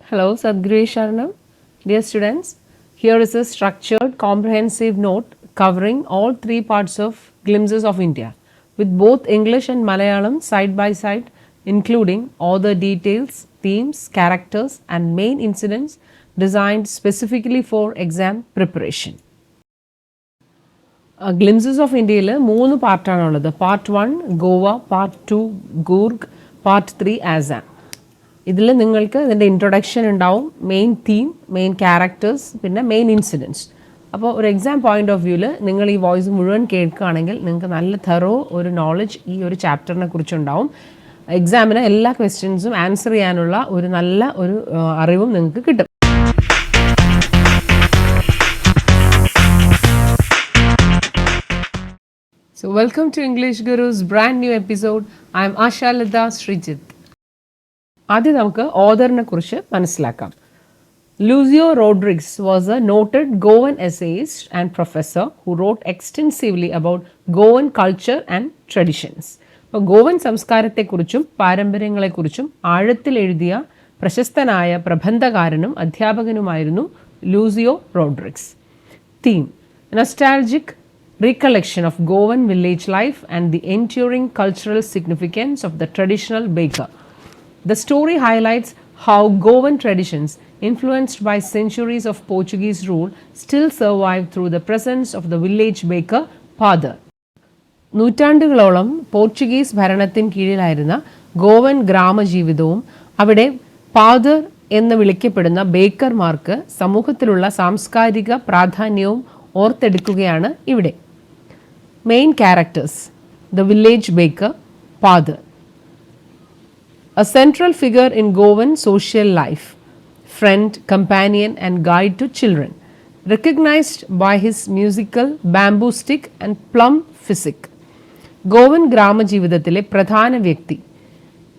Hello, Sadhguru Sharanam. Dear students, here is a structured, comprehensive note covering all three parts of Glimpses of India, with both English and Malayalam side by side, including all the details, themes, characters, and main incidents designed specifically for exam preparation. Glimpses of ഇന്ത്യയിൽ 3 പാർട്ടാണുള്ളത്. Part 1 Goa, part 2 Coorg, part 3 Assam. ഇതിൽ നിങ്ങൾക്ക് ഇതിൻ്റെ introduction ഉണ്ടാവും, main theme, main characters, പിന്നെ main incidents. അപ്പോൾ ഒരു exam point of വ്യൂവിൽ നിങ്ങൾ ഈ വോയിസ് മുഴുവൻ കേൾക്കുകയാണെങ്കിൽ നിങ്ങൾക്ക് നല്ല തെറോ ഒരു നോളജ് ഈ ഒരു ചാപ്റ്ററിനെ കുറിച്ചുണ്ടാവും. എക്സാമിന് എല്ലാ ക്വസ്റ്റ്യൻസും ആൻസർ ചെയ്യാനുള്ള ഒരു നല്ല ഒരു അറിവും നിങ്ങൾക്ക് കിട്ടും. So welcome to English Guru's brand new episode. I am Asha Lada Srijit. ആദ്യം നമുക്ക് ഓഥറിനെ കുറിച്ച് മനസ്സിലാക്കാം. Lucio Rodrigues was a noted Goan essayist and professor who wrote extensively about Goan culture and traditions. അപ്പോൾ ഗോവൻ സംസ്കാരത്തെക്കുറിച്ചും പാരമ്പര്യങ്ങളെക്കുറിച്ചും ആഴത്തിൽ എഴുതിയ പ്രശസ്തനായ പ്രബന്ധകാരനും അധ്യാപകനുമായിരുന്നു Lucio Rodrigues. Theme: nostalgic recollection of Goan village life and the enduring cultural significance of the traditional baker. The story highlights how Goan traditions, influenced by centuries of Portuguese rule, still survive through the presence of the village baker father. നൂറ്റാണ്ടുകളോളം Portuguese ഭരണത്തിന് കീഴിലായിരുന്ന ഗോവൻ ഗ്രാമജീവിതവും അവിടെ father എന്ന് വിളിക്കപ്പെടുന്ന ബേക്കർമാർക്ക് സമൂഹത്തിലുള്ള സാംസ്കാരിക പ്രാധാന്യവും ഓർത്തെടുക്കുകയാണ് ഇവിടെ. Main characters: the village baker, father, a central figure in Goan social life, friend, companion and guide to children, recognized by his musical bamboo stick and plum physique. Goan ഗ്രാമജീവിതത്തിലെ പ്രധാന വ്യക്തി,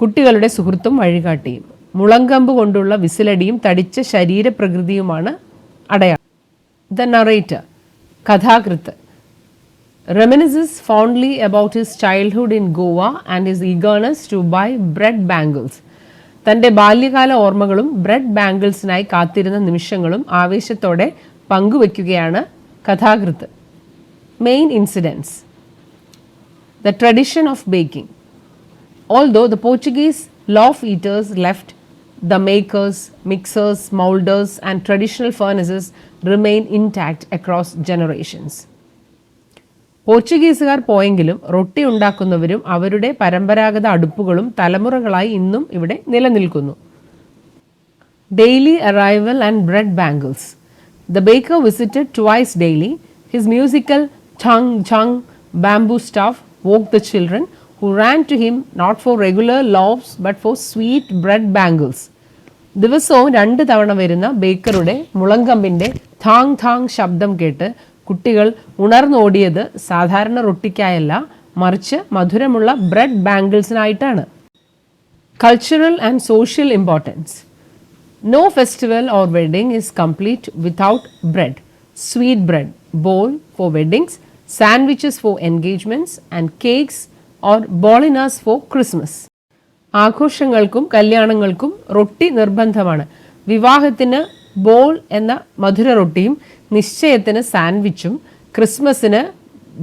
കുട്ടികളുടെ സുഹൃത്തും വഴികാട്ടിയും, മുളങ്കമ്പ് കൊണ്ടുള്ള വിസിലടിയും തടിച്ച ശരീരപ്രകൃതിയുമാണ് അടയാളം. The narrator, കഥാകൃത്ത്, reminisces fondly about his childhood in Goa and his eagerness to buy bread bangles. തൻ്റെ ബാല്യകാല ഓർമ്മകളും ബ്രെഡ് ബാംഗിൾസിനായി കാത്തിരുന്ന നിമിഷങ്ങളും ആവേശത്തോടെ പങ്കുവയ്ക്കുകയാണ് കഥാകൃത്ത്. Main incidence: the tradition of baking. Although the Portuguese loaf eaters left, the makers, mixers, molders and traditional furnaces remain intact across generations. പോർച്ചുഗീസുകാർ പോയെങ്കിലും റൊട്ടി ഉണ്ടാക്കുന്നവരും അവരുടെ പരമ്പരാഗത അടുപ്പുകളും തലമുറകളായി ഇന്നും ഇവിടെ നിലനിൽക്കുന്നു. Daily arrival and bread bangles. The baker visited twice daily. His musical jhang jhang bamboo staff woke the children who ran to him not for regular loaves but for sweet bread bangles. ദിവസവും 2 തവണ വരുന്ന ബേക്കറുടെ മുളങ്കമ്പിൻ്റെ ഥാങ് ഥാങ് ശബ്ദം കേട്ട് കുട്ടികൾ ഉണർന്നോടിയത് സാധാരണ റൊട്ടിക്കായല്ല, മറിച്ച് മധുരമുള്ള ബ്രെഡ് ബാംഗിൾസിനായിട്ടാണ്. Cultural and social importance. No festival or wedding is complete without bread. Sweet bread bowl for weddings, sandwiches for engagements and cakes or bolinhas for Christmas. ആഘോഷങ്ങൾക്കും കല്യാണങ്ങൾക്കും റൊട്ടി നിർബന്ധമാണ്. വിവാഹത്തിന് ബോൾ എന്ന മധുര റൊട്ടിയും നിശ്ചയത്തിന് സാൻഡ്വിച്ചും ക്രിസ്മസിന്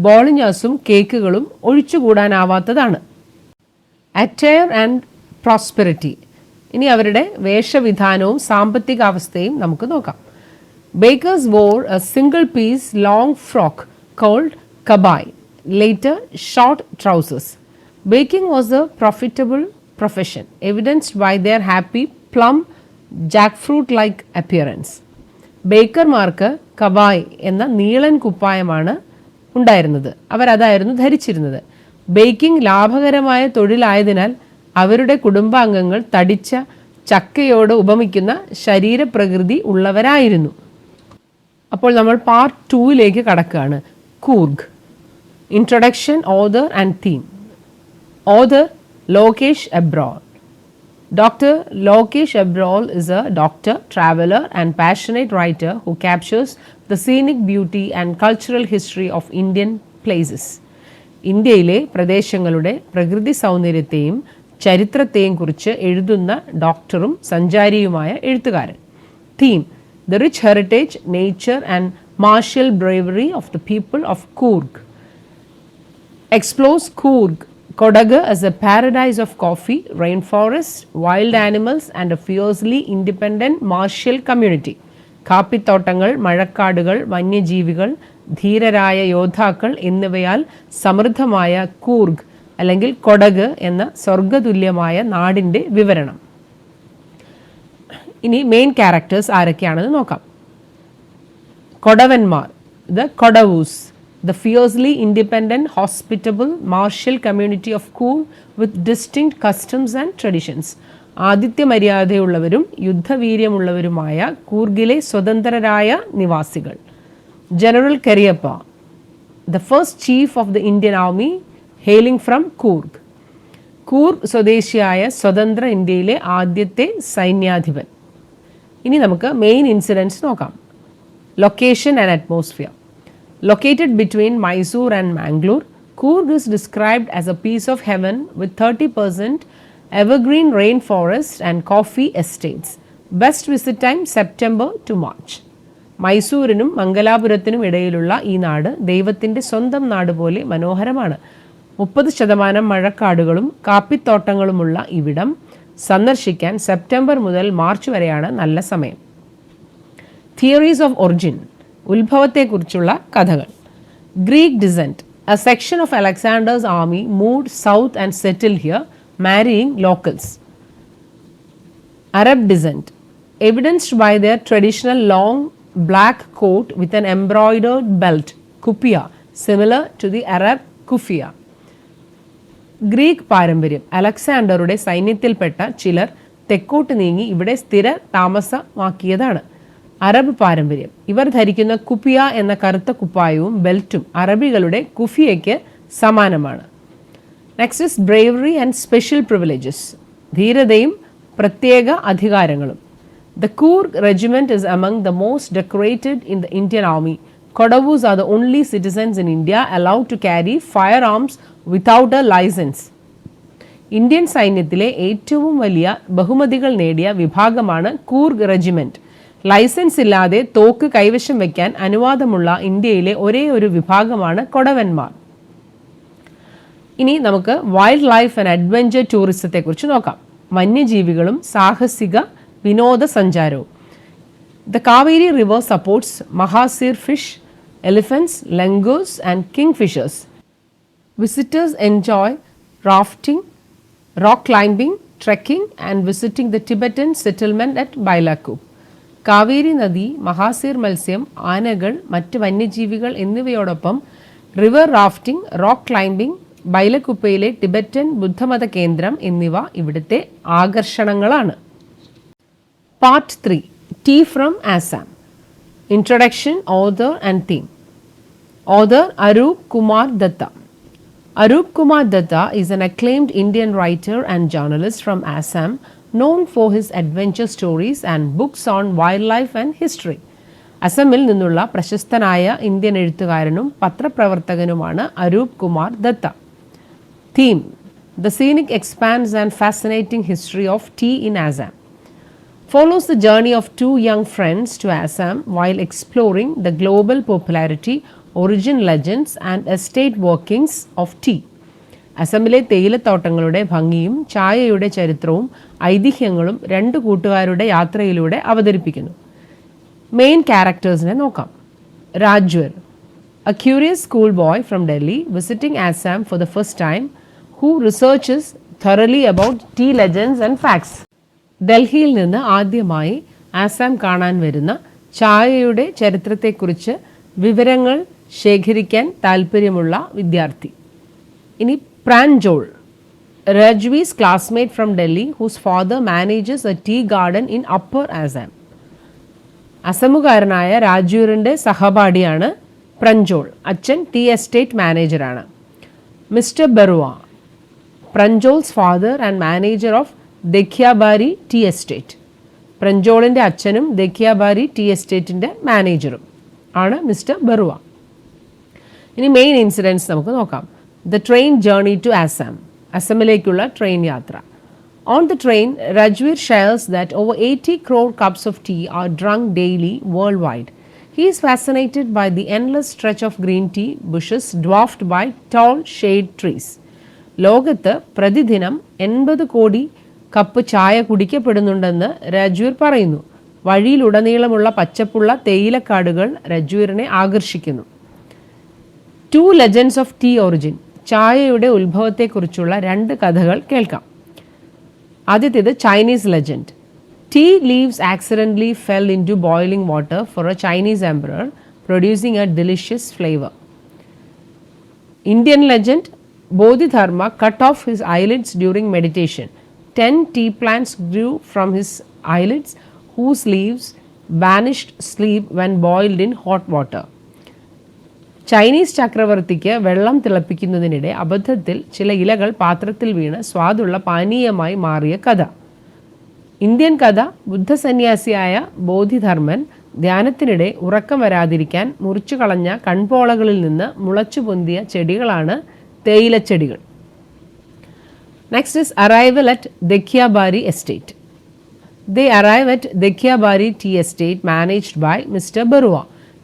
ബോളിഞ്ഞാസും കേക്കുകളും ഒഴിച്ചുകൂടാനാവാത്തതാണ്. Attire and prosperity. ഇനി അവരുടെ വേഷവിധാനവും സാമ്പത്തിക അവസ്ഥയും നമുക്ക് നോക്കാം. Bakers wore a single piece long frock called kabai, later short trousers. Baking was a profitable profession, evidenced by their happy plum jackfruit-like appearance. ബേക്കർമാർക്ക് കബായ് എന്ന നീളൻ കുപ്പായമാണ് ഉണ്ടായിരുന്നത്. അവരതായിരുന്നു ധരിച്ചിരുന്നത്. ബേക്കിംഗ് ലാഭകരമായ തൊഴിലായതിനാൽ അവരുടെ കുടുംബാംഗങ്ങൾ തടിച്ച ചക്കയോട് ഉപമിക്കുന്ന ശരീരപ്രകൃതി ഉള്ളവരായിരുന്നു. അപ്പോൾ നമ്മൾ പാർട്ട് 2ലേക്ക് കടക്കുകയാണ്. Coorg. Introduction, author and theme. Author Lokesh Abrol. Dr. Lokesh Abrol is a doctor, traveler and passionate writer who captures the scenic beauty and cultural history of Indian places. ഇന്ത്യയിലെ പ്രദേശങ്ങളുടെ പ്രകൃതി സൗന്ദര്യത്തെയും ചരിത്രത്തെയും കുറിച്ച് എഴുതുന്ന ഡോക്ടറും സഞ്ചാരിയുമായ എഴുത്തുകാരൻ. Theme: The rich heritage, nature and martial bravery of the people of Coorg. Explores Coorg, Kodagu as a paradise of coffee, rainforest, wild animals and a fiercely independent martial community. കാപ്പിത്തോട്ടങ്ങൾ, മഴക്കാടുകൾ, വന്യജീവികൾ, ധീരരായ യോദ്ധാക്കൾ എന്നിവയാൽ സമൃദ്ധമായ കൂർഗ് അല്ലെങ്കിൽ കൊടക് എന്ന സ്വർഗതുല്യമായ നാടിൻ്റെ വിവരണം. ഇനി മെയിൻ ക്യാരക്ടേഴ്സ് ആരൊക്കെയാണെന്ന് നോക്കാം. കൊടവന്മാർ, the കൊടവൂസ്, the fiercely independent, hospitable, martial community of Coorg with distinct customs and traditions. ആതിഥ്യ മര്യാദയുള്ളവരും യുദ്ധവീര്യമുള്ളവരുമായ കൂർഗിലെ സ്വതന്ത്രരായ നിവാസികൾ. General Cariappa, the first chief of the Indian army hailing from Coorg. Coorg സ്വദേശിയായ സ്വതന്ത്ര ഇന്ത്യയിലെ ആദ്യത്തെ സൈന്യാധിപൻ. ഇനി നമുക്ക് മെയിൻ ഇൻസിഡൻസ് നോക്കാം. Location and atmosphere. Located between Mysore and Mangalore, Coorg is described as a piece of heaven with 30% evergreen rainforest and coffee estates. Best visit time September to March. മൈസൂരിനും മംഗലാപുരത്തിനും ഇടയിലുള്ള ഈ നാട് ദൈവത്തിൻ്റെ സ്വന്തം നാട് പോലെ മനോഹരമാണ്. 30% മഴക്കാടുകളും കാപ്പിത്തോട്ടങ്ങളുമുള്ള ഇവിടം സന്ദർശിക്കാൻ സെപ്റ്റംബർ മുതൽ മാർച്ച് വരെയാണ് നല്ല സമയം. തിയറീസ് ഓഫ് ഒറിജിൻ, ഉത്ഭവത്തെക്കുറിച്ചുള്ള കഥകൾ. Greek descent, a section of Alexander's army moved south and settled here, marrying locals. Arab descent, evidenced by their traditional long black coat with an embroidered belt, kuppiya, similar to the Arab kufiya. Greek പാരമ്പര്യം, അലക്സാണ്ടറുടെ സൈന്യത്തിൽപ്പെട്ട ചിലർ തെക്കോട്ട് നീങ്ങി ഇവിടെ സ്ഥിര താമസമാക്കിയതാണ്. Arab പാരമ്പര്യം, ഇവർ ധരിക്കുന്ന കുപ്പിയ എന്ന കറുത്ത കുപ്പായവും ബെൽറ്റും അറബികളുടെ കുഫിയയ്ക്ക് സമാനമാണ്. Next is bravery and special privileges, ധീരതയും പ്രത്യേക അധികാരങ്ങളും. The Coorg regiment is among the most decorated in the Indian army. Kodavus are the only citizens in India allowed to carry firearms without a license. Indian സൈന്യത്തിലെ ഏറ്റവും വലിയ ബഹുമതികൾ നേടിയ വിഭാഗമാണ് Coorg regiment. Licence ഇല്ലാതെ തോക്ക് കൈവശം വയ്ക്കാൻ അനുവാദമുള്ള ഇന്ത്യയിലെ ഒരേ ഒരു വിഭാഗമാണ് കൊടവന്മാർ. ഇനി നമുക്ക് വൈൽഡ് ലൈഫ് ആൻഡ് അഡ്വഞ്ചർ ടൂറിസത്തെക്കുറിച്ച് നോക്കാം. വന്യജീവികളും സാഹസിക വിനോദസഞ്ചാരവും. The Kaveri River supports Mahasir fish, elephants, langurs and kingfishers. Visitors enjoy rafting, rock climbing, trekking and visiting the Tibetan settlement at Bailaku. Kaveri നദി, മഹാസീർ മത്സ്യം, ആനകൾ, മറ്റ് വന്യജീവികൾ എന്നിവയോടൊപ്പം റിവർ റാഫ്റ്റിംഗ്, റോക്ക് ക്ലൈംബിംഗ്, ബൈലക്കുപ്പയിലെ Tibetan ബുദ്ധമത കേന്ദ്രം എന്നിവ ഇവിടുത്തെ ആകർഷണങ്ങളാണ്. Part 3, Tea from Assam. Introduction, author and theme. Author Arup Kumar Datta. Arup Kumar Datta is an acclaimed Indian writer and journalist from Assam, known for his adventure stories and books on wildlife and history. അസമിൽ നിന്നുള്ള പ്രശസ്തനായ Indian എഴുത്തുകാരനും പത്രപ്രവർത്തകനുമാണ് Arup Kumar Dutta. Theme: The scenic expanse and fascinating history of tea in Assam. Follows the journey of two young friends to Assam while exploring the global popularity, origin legends and estate workings of tea. അസമിലെ തേയിലത്തോട്ടങ്ങളുടെ ഭംഗിയും ചായയുടെ ചരിത്രവും ഐതിഹ്യങ്ങളും രണ്ട് കൂട്ടുകാരുടെ യാത്രയിലൂടെ അവതരിപ്പിക്കുന്നു. Main ക്യാരക്ടേഴ്സിനെ നോക്കാം. രാജ്വർ, a curious schoolboy from Delhi visiting Assam for the first time who researches thoroughly about tea legends and facts. ഡൽഹിയിൽ നിന്ന് ആദ്യമായി ആസാം കാണാൻ വരുന്ന ചായയുടെ ചരിത്രത്തെക്കുറിച്ച് വിവരങ്ങൾ ശേഖരിക്കാൻ താൽപ്പര്യമുള്ള വിദ്യാർത്ഥി. ഇനി Pranjol, Rajvir's classmate from Delhi whose father manages a tea garden in upper Assam. അസമുകാരനായ രാജൂരിൻ്റെ സഹപാഠിയാണ് പ്രഞ്ജോൾ. അച്ഛൻ ടീ എസ്റ്റേറ്റ് മാനേജറാണ്. Mister Barua, Pranjol's father and manager of Dakhyabari tea estate. പ്രഞ്ജോളിൻ്റെ അച്ഛനും ദഖ്യാബാരി ടീ എസ്റ്റേറ്റിൻ്റെ മാനേജറും ആണ് മിസ്റ്റർ ബറുവ. ഇനി മെയിൻ ഇൻസിഡൻസ് നമുക്ക് നോക്കാം. The train journey to Assam, അസമിലേക്കുള്ള ട്രെയിൻ യാത്ര. On the train, Rajveer shares that over 80 crore cups of tea are drunk daily worldwide. He is fascinated by the endless stretch of green tea bushes dwarfed by tall shade trees. ലോകത്ത് പ്രതിദിനം 80 കോടി cup ചായ കുടിക്കപ്പെടുന്നുണ്ടെന്ന് രജ്വീർ പറയുന്നു. വഴിയിലുടനീളമുള്ള പച്ചപ്പുള്ള തേയിലക്കാടുകൾ രജ്വീറിനെ ആകർഷിക്കുന്നു. 2 legends of tea origin. ചായയുടെ ഉത്ഭവത്തെക്കുറിച്ചുള്ള 2 കഥകൾ കേൾക്കാം. ആദ്യത്തേത് Chinese legend. Tea leaves accidentally fell into boiling water for a Chinese emperor, producing a delicious flavor. Indian legend, Bodhidharma cut off his eyelids during meditation. 10 tea plants grew from his eyelids, whose leaves banished sleep when boiled in hot water. Chinese ചക്രവർത്തിക്ക് വെള്ളം തിളപ്പിക്കുന്നതിനിടെ അബദ്ധത്തിൽ ചില ഇലകൾ പാത്രത്തിൽ വീണ് സ്വാദുള്ള പാനീയമായി മാറിയ കഥ. Indian കഥ, ബുദ്ധസന്യാസിയായ ബോധിധർമ്മൻ ധ്യാനത്തിനിടെ ഉറക്കം വരാതിരിക്കാൻ മുറിച്ചു കളഞ്ഞ കൺപോളകളിൽ നിന്ന് മുളച്ചു പൊന്തിയ ചെടികളാണ് തേയിലച്ചെടികൾ. Next is arrival at Dakhyabari estate. They arrive at Dekhiabari tea estate managed by Mr. Barua.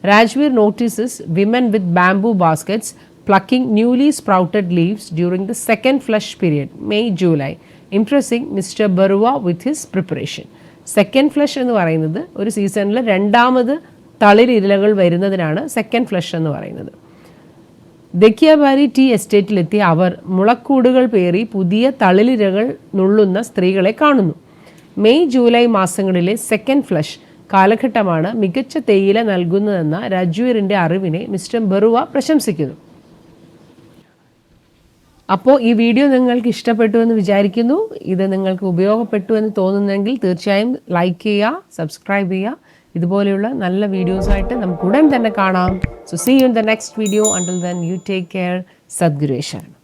Rajveer notices women with bamboo baskets plucking newly sprouted leaves during the second flush period, May-July, impressing Mr. Barua with his preparation. Second flush എന്ന് പറയുന്നത് ഒരു സീസണിൽ രണ്ടാമത് തളിരിലകൾ വരുന്നതിനാണ് second flush എന്ന് പറയുന്നത്. ദഖ്യാബാരി tea എസ്റ്റേറ്റിലെത്തിയ അവർ മുളക്കൂടുകൾ പേറി പുതിയ തളിരിലകൾ നുള്ളുന്ന സ്ത്രീകളെ കാണുന്നു. മെയ്-ജൂലൈ മാസങ്ങളിലെ സെക്കൻഡ് ഫ്ലഷ് കാലഘട്ടമാണ് മികച്ച തേയില നൽകുന്നതെന്ന രജ്വീറിൻ്റെ അറിവിനെ മിസ്റ്റർ ബറുവ പ്രശംസിക്കുന്നു. അപ്പോൾ ഈ വീഡിയോ നിങ്ങൾക്ക് ഇഷ്ടപ്പെട്ടു എന്ന് വിചാരിക്കുന്നു. ഇത് നിങ്ങൾക്ക് ഉപയോഗപ്പെട്ടു എന്ന് തോന്നുന്നെങ്കിൽ തീർച്ചയായും ലൈക്ക് ചെയ്യുക, സബ്സ്ക്രൈബ് ചെയ്യുക. ഇതുപോലെയുള്ള നല്ല വീഡിയോസായിട്ട് നമുക്ക് ഉടൻ തന്നെ കാണാം. So see you in the next video. Until then you take care. Sadhguru ശരണം.